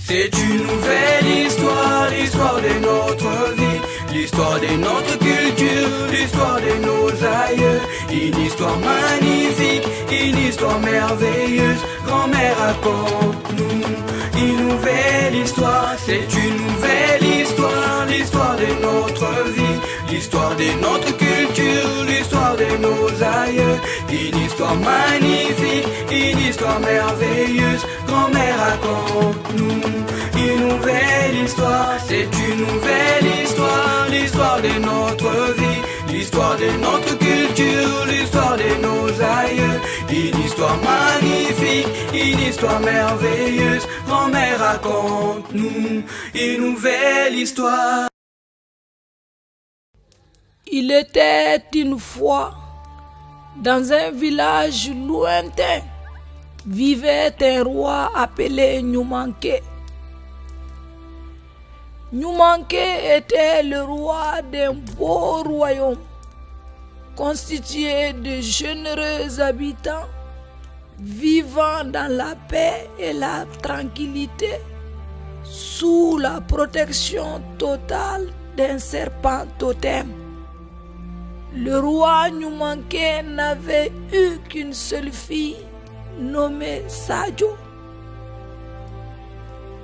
C'est une nouvelle histoire, l'histoire de notre vie, l'histoire de notre culture, l'histoire de nos aïeux. Une histoire magnifique, une histoire merveilleuse. Grand-mère, raconte-nous une nouvelle histoire. C'est une nouvelle histoire, l'histoire de notre vie, l'histoire de notre culture, l'histoire de nos aïeux. Une histoire magnifique, une histoire merveilleuse. Grand-mère, raconte-nous une nouvelle histoire. C'est une nouvelle histoire, l'histoire de notre vie, l'histoire de notre culture, l'histoire de nos aïeux. Une histoire magnifique, une histoire merveilleuse. Grand-mère, raconte-nous une nouvelle histoire. Il était une fois, dans un village lointain, vivait un roi appelé Nyumanke. Nyumanke était le roi d'un beau royaume, constitué de généreux habitants, vivant dans la paix et la tranquillité, sous la protection totale d'un serpent totem. Le roi Nyumanke n'avait eu qu'une seule fille, nommée Sajo.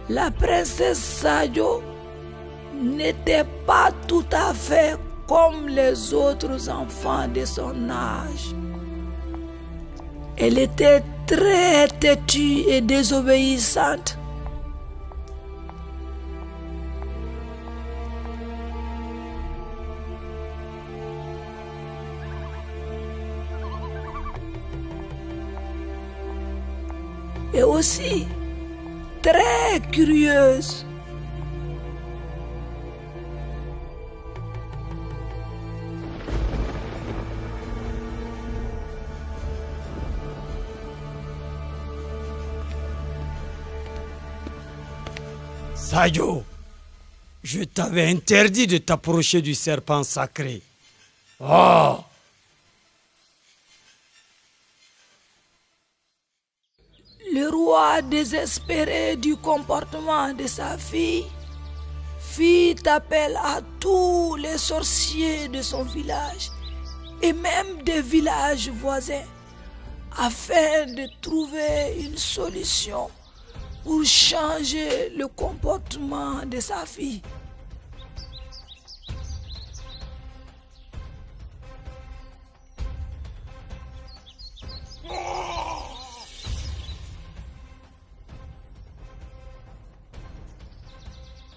La princesse Sajo n'était pas tout à fait comme les autres enfants de son âge. Elle était très têtue et désobéissante. Et aussi très curieuse. Sajo, je t'avais interdit de t'approcher du serpent sacré. Oh! Le roi, désespéré du comportement de sa fille, fit appel à tous les sorciers de son village et même des villages voisins afin de trouver une solution pour changer le comportement de sa fille.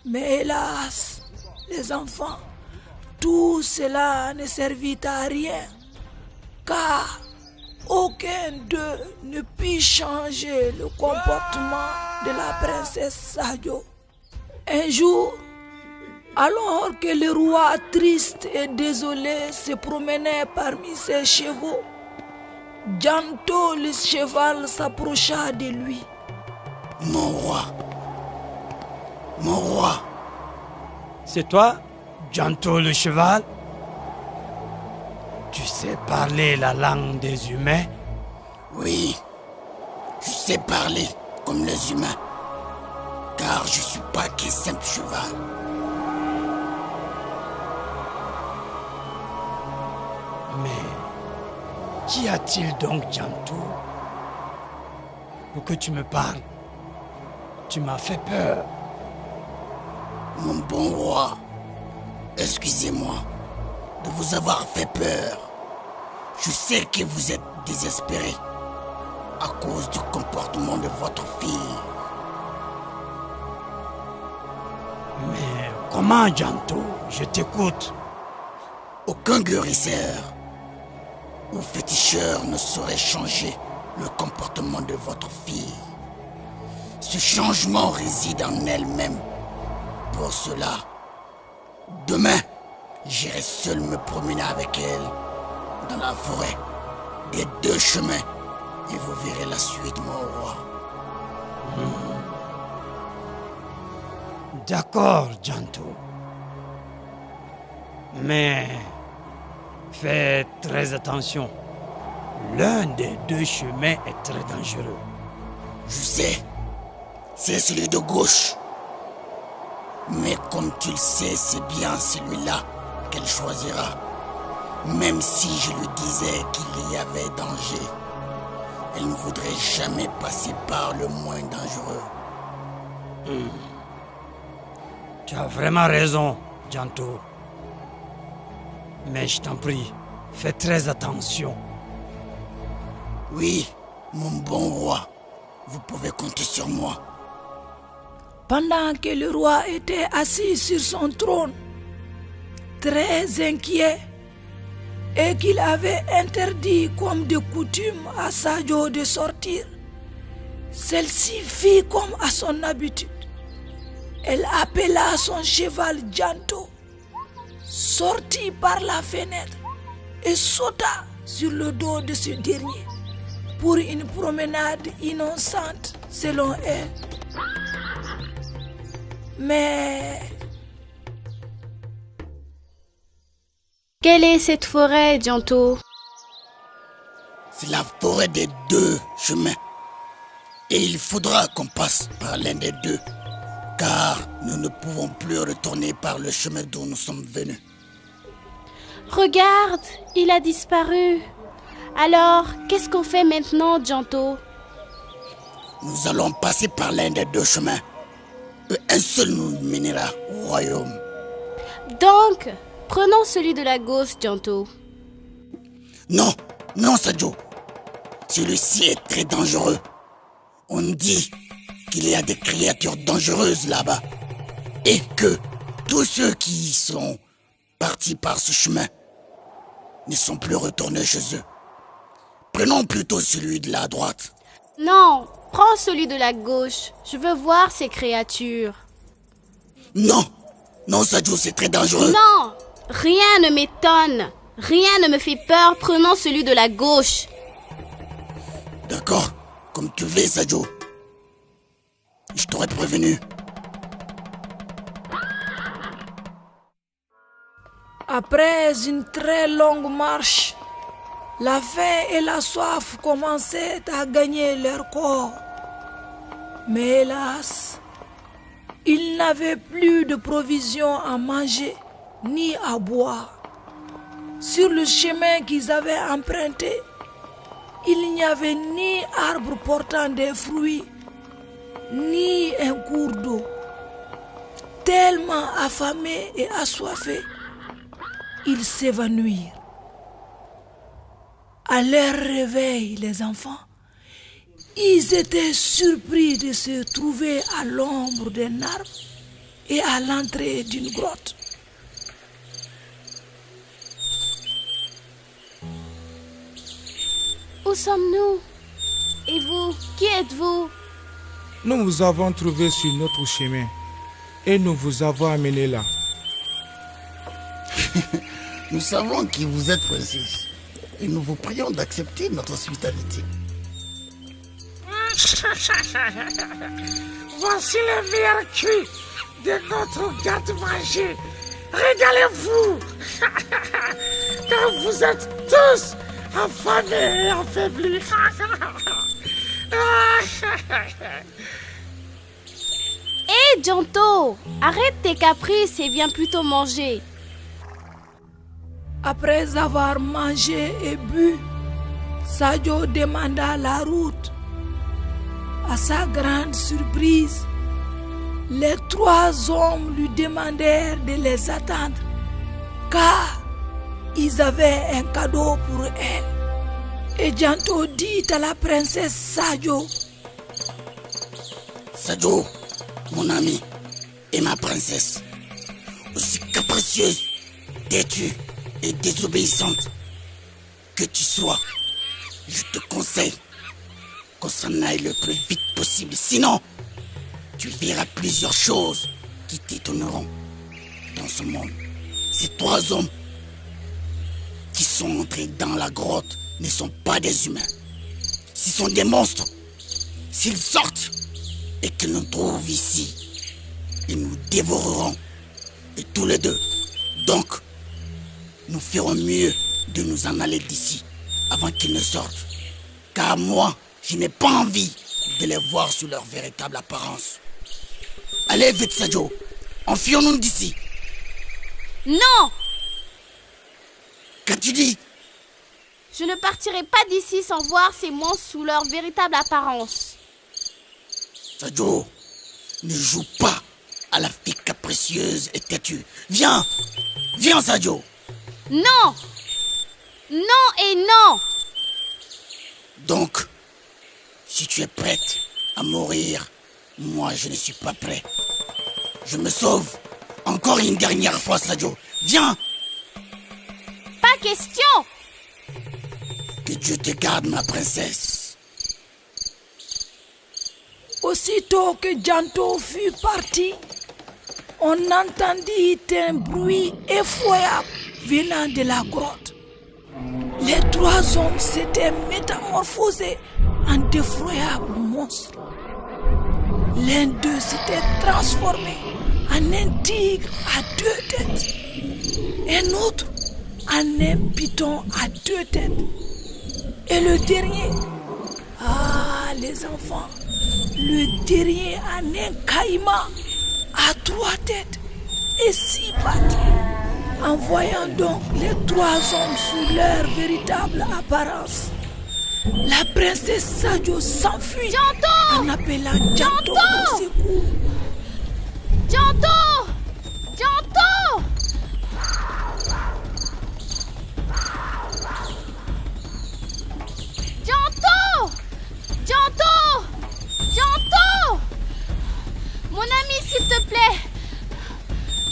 Mais hélas, les enfants, tout cela ne servit à rien, car aucun d'eux ne put changer le comportement de la princesse Sajo. Un jour, alors que le roi triste et désolé se promenait parmi ses chevaux, Janto le cheval s'approcha de lui. Mon roi, C'est toi, Janto le cheval? Tu sais parler la langue des humains? Oui, je sais parler comme les humains, car je suis pas qu'un simple cheval. Mais qu'y a-t-il donc, Janto? Pour que tu me parles, tu m'as fait peur. Mon bon roi, excusez-moi de vous avoir fait peur. Je sais que vous êtes désespéré à cause du comportement de votre fille. Mais comment, Janto? Je t'écoute. Aucun guérisseur ou féticheur ne saurait changer le comportement de votre fille. Ce changement réside en elle-même. Pour cela, demain, j'irai seul me promener avec elle dans la forêt des deux chemins et vous verrez la suite, mon roi. D'accord, Janto. Mais fais très attention. L'un des deux chemins est très dangereux. Je sais, c'est celui de gauche. Mais comme tu le sais, c'est bien celui-là qu'elle choisira. Même si je lui disais qu'il y avait danger, elle ne voudrait jamais passer par le moins dangereux. Tu as vraiment raison, Janto. Mais je t'en prie, fais très attention. Oui, mon bon roi, vous pouvez compter sur moi. Pendant que le roi était assis sur son trône, très inquiet, et qu'il avait interdit comme de coutume à Sadio de sortir, celle-ci fit comme à son habitude. Elle appela son cheval Janto, sortit par la fenêtre et sauta sur le dos de ce dernier pour une promenade innocente selon elle. Mais quelle est cette forêt, Janto? C'est la forêt des deux chemins. Et il faudra qu'on passe par l'un des deux, car nous ne pouvons plus retourner par le chemin dont nous sommes venus. Regarde, il a disparu. Alors, qu'est-ce qu'on fait maintenant, Janto? Nous allons passer par l'un des deux chemins. Un seul nous mènera au royaume. Donc, prenons celui de la gauche, Janto. Non, non, Sadio. Celui-ci est très dangereux. On dit qu'il y a des créatures dangereuses là-bas. Et que tous ceux qui sont partis par ce chemin ne sont plus retournés chez eux. Prenons plutôt celui de la droite. Non, prends celui de la gauche. Je veux voir ces créatures. Non, non, Sadio, c'est très dangereux. Non, rien ne m'étonne. Rien ne me fait peur. Prenons celui de la gauche. D'accord, comme tu veux, Sadio. Je t'aurais prévenu. après une très longue marche, la faim et la soif commençaient à gagner leur corps. Mais hélas, ils n'avaient plus de provisions à manger ni à boire. Sur le chemin qu'ils avaient emprunté, il n'y avait ni arbre portant des fruits, ni un cours d'eau. Tellement affamés et assoiffés, ils s'évanouirent. À leur réveil, les enfants, ils étaient surpris de se trouver à l'ombre d'un arbre et à l'entrée d'une grotte. Où sommes-nous? Et vous, qui êtes-vous? Nous vous avons trouvé sur notre chemin et nous vous avons amené là. Nous savons qui vous êtes, princesse, et nous vous prions d'accepter notre hospitalité. Voici le meilleur cuit de notre garde-manger. Régalez-vous, car vous êtes tous affamés et affaiblis. Hé, Janto, arrête tes caprices et viens plutôt manger. Après avoir mangé et bu, Sadio demanda la route. À sa grande surprise, les trois hommes lui demandèrent de les attendre, car ils avaient un cadeau pour elle. Et Janto dit à la princesse Sadio: Sadio, mon ami et ma princesse, aussi capricieuse, têtue et désobéissante que tu sois, je te conseille qu'on s'en aille le plus vite possible. Sinon, tu verras plusieurs choses qui t'étonneront dans ce monde. Ces trois hommes qui sont entrés dans la grotte ne sont pas des humains. Ce sont des monstres. S'ils sortent et qu'ils nous trouvent ici, ils nous dévoreront, et tous les deux. Donc, nous ferons mieux de nous en aller d'ici avant qu'ils ne sortent. Car moi, je n'ai pas envie de les voir sous leur véritable apparence. Allez vite, Sadio, enfuons-nous d'ici. Non! Qu'as-tu dit? Je ne partirai pas d'ici sans voir ces monstres sous leur véritable apparence. Sadio, ne joue pas à la fille capricieuse et têtue. Viens! Viens, Sadio! Non! Non et non! Donc, si tu es prête à mourir, moi je ne suis pas prêt. Je me sauve. Encore une dernière fois, Sadio. Viens! Pas question! Que Dieu te garde, ma princesse. Aussitôt que Janto fut parti, on entendit un bruit effroyable venant de la grotte. Les 3 hommes s'étaient métamorphosés en d'effroyables monstres. L'un d'eux s'était transformé en un tigre à 2 têtes. Un autre en un python à 2 têtes. Et le dernier, les enfants, le dernier en un caïman à 3 têtes et 6 pattes. En voyant donc les 3 hommes sous leur véritable apparence, la princesse Sadio s'enfuit en appelant Janto au secours. Janto! Janto! Janto! Janto! Janto! Mon ami, s'il te plaît,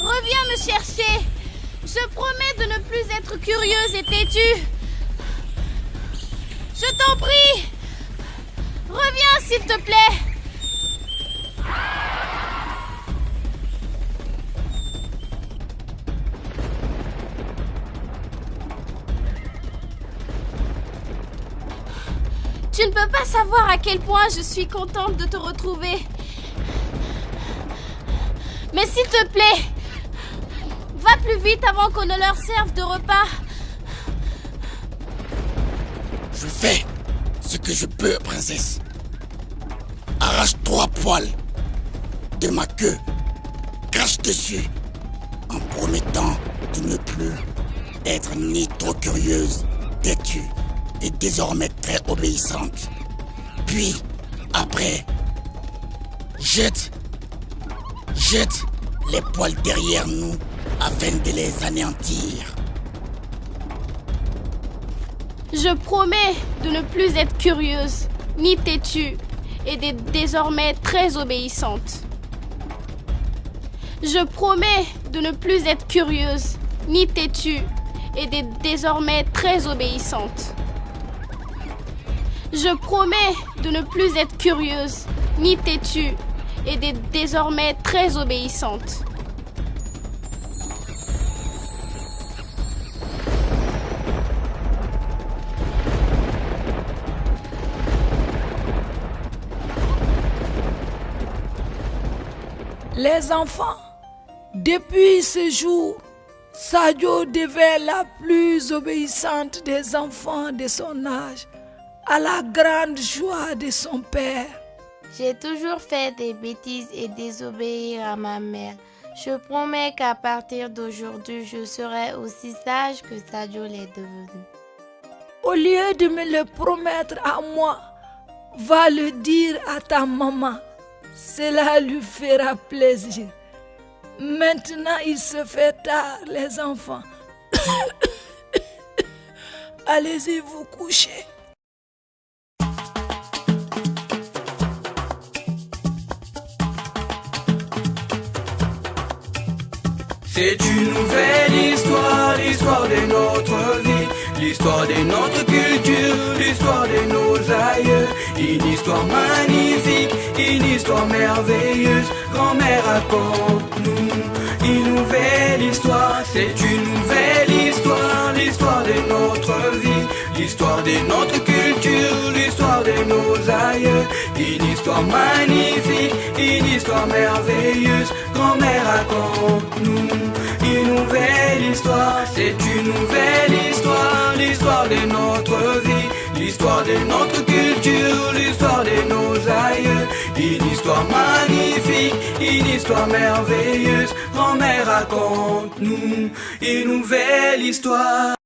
reviens me chercher. Je promets de ne plus être curieuse et têtue. Je t'en prie. Reviens, s'il te plaît. Tu ne peux pas savoir à quel point je suis contente de te retrouver. Mais s'il te plaît, va plus vite avant qu'on ne leur serve de repas. Je fais ce que je peux, princesse. Arrache 3 poils de ma queue. Crache dessus en promettant de ne plus être ni trop curieuse, têtue et désormais très obéissante. Puis, après, jette les poils derrière nous afin de les anéantir. Je promets de ne plus être curieuse, ni têtue, et d'être désormais très obéissante. Je promets de ne plus être curieuse, ni têtue, et d'être désormais très obéissante. Je promets de ne plus être curieuse, ni têtue, et d'être désormais très obéissante. Les enfants, depuis ce jour, Sadio devint la plus obéissante des enfants de son âge, à la grande joie de son père. J'ai toujours fait des bêtises et désobéir à ma mère. Je promets qu'à partir d'aujourd'hui, je serai aussi sage que Sadio l'est devenu. Au lieu de me le promettre à moi, va le dire à ta maman. Cela lui fera plaisir. Maintenant, il se fait tard, les enfants. Allez-y vous coucher. C'est une nouvelle histoire, l'histoire de notre vie, l'histoire de notre culture, l'histoire de nos aïeux. Une histoire magnifique, une histoire merveilleuse. Grand-mère, raconte-nous une nouvelle histoire. C'est une nouvelle histoire, l'histoire de notre vie, l'histoire de notre culture, l'histoire de nos aïeux. Une histoire magnifique, une histoire merveilleuse. Grand-mère, raconte-nous une nouvelle histoire. C'est une nouvelle histoire, l'histoire de notre vie, l'histoire de notre culture, l'histoire de nos aïeux. une histoire merveilleuse. Grand-mère, raconte-nous une nouvelle histoire.